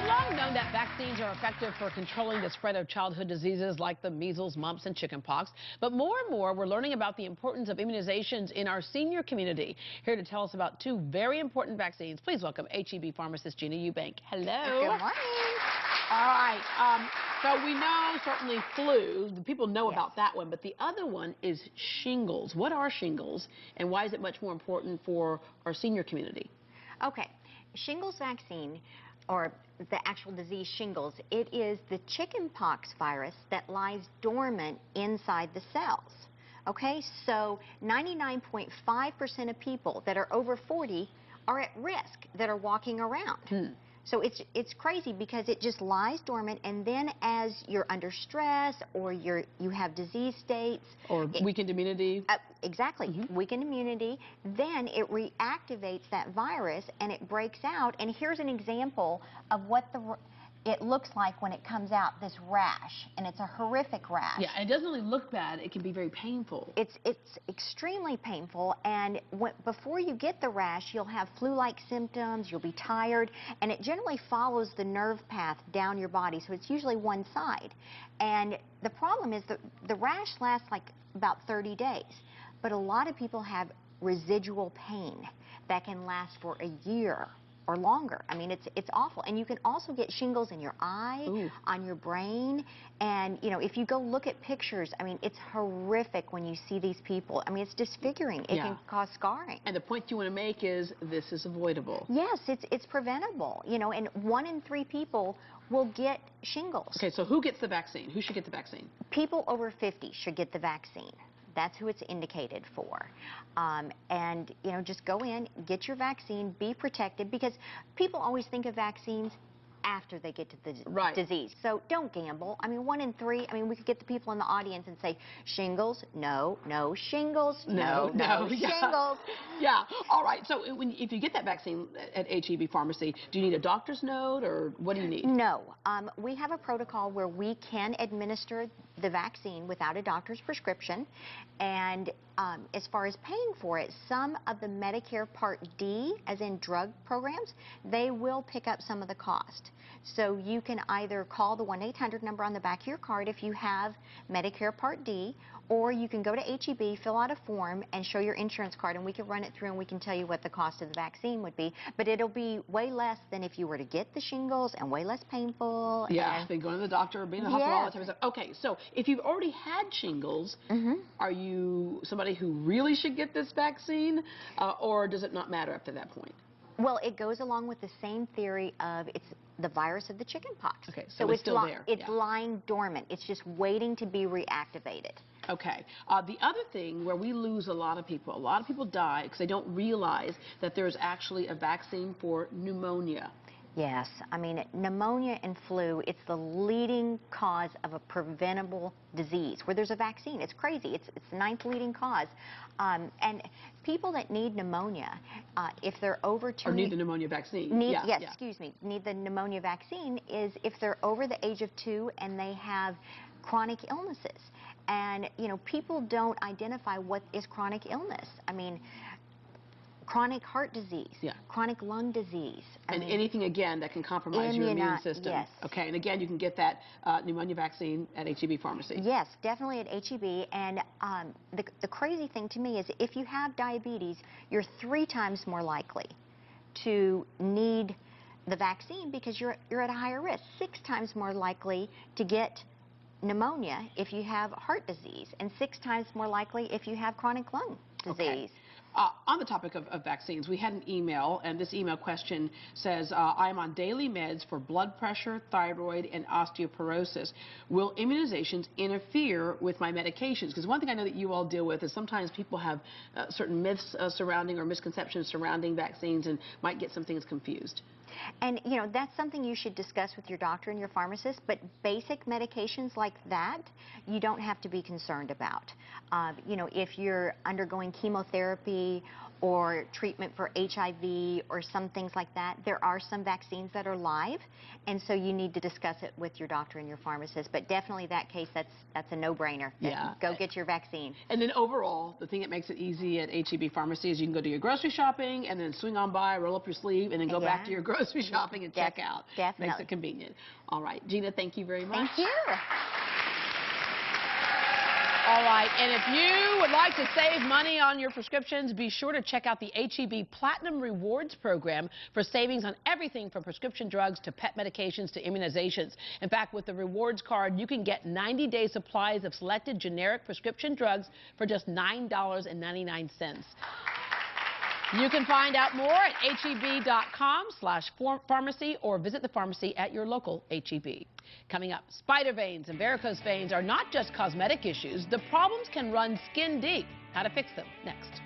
long known that vaccines are effective for controlling the spread of childhood diseases like the measles, mumps, and chickenpox. But more and more, we're learning about the importance of immunizations in our senior community. Here to tell us about two very important vaccines, please welcome HEB pharmacist Gina Eubank. Hello. Good morning. All right. So we know certainly flu. The people know Yes. about that one. But the other one is shingles. What are shingles, and why is it much more important for our senior community? Okay. Shingles vaccine, or the actual disease shingles, it is the chickenpox virus that lies dormant inside the cells. Okay, so 99.5% of people that are over 40 are at risk that are walking around. So it's crazy because it just lies dormant, and then as you're under stress or you have disease states Or weakened immunity. Exactly, weakened immunity, then it reactivates that virus and it breaks out. And here's an example of what it looks like when it comes out, this rash, and it's a horrific rash. Yeah, and it doesn't really look bad. It can be very painful. It's extremely painful, and before you get the rash, you'll have flu-like symptoms, you'll be tired, and it generally follows the nerve path down your body, so it's usually one side. And the problem is that the rash lasts like about 30 days, but a lot of people have residual pain that can last for a year or longer. I mean, it's awful. And you can also get shingles in your eye, Ooh. on your brain, and, you know, if you go look at pictures, I mean, it's horrific when you see these people. I mean, it's disfiguring. It can cause scarring. And the point you want to make is this is avoidable. Yes, it's preventable, you know, and 1 in 3 people will get shingles. Okay, so who gets the vaccine? Who should get the vaccine? People over 50 should get the vaccine. That's who it's indicated for. And, you know, just go in, get your vaccine, be protected, because people always think of vaccines after they get to the disease. So don't gamble. I mean, 1 in 3, I mean, we could get the people in the audience and say, shingles, no, no, shingles, no, shingles. Yeah, all right. So if you get that vaccine at HEB Pharmacy, do you need a doctor's note, or what do you need? No. We have a protocol where we can administer the vaccine without a doctor's prescription. And as far as paying for it, some of the Medicare Part D, as in drug programs, they will pick up some of the cost. So you can either call the 1-800 number on the back of your card if you have Medicare Part D, or you can go to HEB, fill out a form, and show your insurance card, and we can run it through and we can tell you what the cost of the vaccine would be. But it'll be way less than if you were to get the shingles, and way less painful. Yeah, than going to the doctor or being in the hospital, all that type of stuff. Okay, so if you've already had shingles, are you somebody who really should get this vaccine, or does it not matter up to that point? Well, it goes along with the same theory of it's the virus of the chickenpox. Okay, so it's still there. It's lying dormant. It's just waiting to be reactivated. Okay. The other thing where we lose a lot of people die because they don't realize that there's actually a vaccine for pneumonia. Yes, I mean, pneumonia and flu, it's the leading cause of a preventable disease where there's a vaccine. It's crazy. It's the 9th leading cause. And people that need pneumonia, if they're over 2... Or need the pneumonia vaccine. Excuse me. Need the pneumonia vaccine is if they're over the age of 2 and they have chronic illnesses. And, you know, people don't identify what is chronic illness. I mean, chronic heart disease, chronic lung disease. And anything, again, that can compromise your immune system. Yes. Okay, and again, you can get that pneumonia vaccine at HEB Pharmacy. Yes, definitely at HEB. And the crazy thing to me is if you have diabetes, you're 3 times more likely to need the vaccine because you're at a higher risk. 6 times more likely to get pneumonia if you have heart disease, and 6 times more likely if you have chronic lung disease. Okay. On the topic of vaccines, we had an email, and this email question says, I'm on daily meds for blood pressure, thyroid, and osteoporosis. Will immunizations interfere with my medications? Because one thing I know that you all deal with is sometimes people have certain myths surrounding or misconceptions surrounding vaccines and might get some things confused. And, you know, that's something you should discuss with your doctor and your pharmacist, but basic medications like that, you don't have to be concerned about. You know, if you're undergoing chemotherapy A or treatment for HIV or some things like that, there are some vaccines that are live, and so you need to discuss it with your doctor and your pharmacist. But definitely that case, that's a no-brainer. Yeah. Go get your vaccine. And then overall, the thing that makes it easy at HEB Pharmacy is you can go do your grocery shopping and then swing on by, roll up your sleeve, and then go back to your grocery shopping and check out. Definitely. Makes it convenient. All right, Gina, thank you very much. Thank you. All right, and if you would like to save money on your prescriptions, be sure to check out the HEB Platinum Rewards program for savings on everything from prescription drugs to pet medications to immunizations. In fact, with the rewards card, you can get 90-day supplies of selected generic prescription drugs for just $9.99. You can find out more at heb.com/pharmacy or visit the pharmacy at your local HEB. Coming up, spider veins and varicose veins are not just cosmetic issues. The problems can run skin deep. How to fix them next.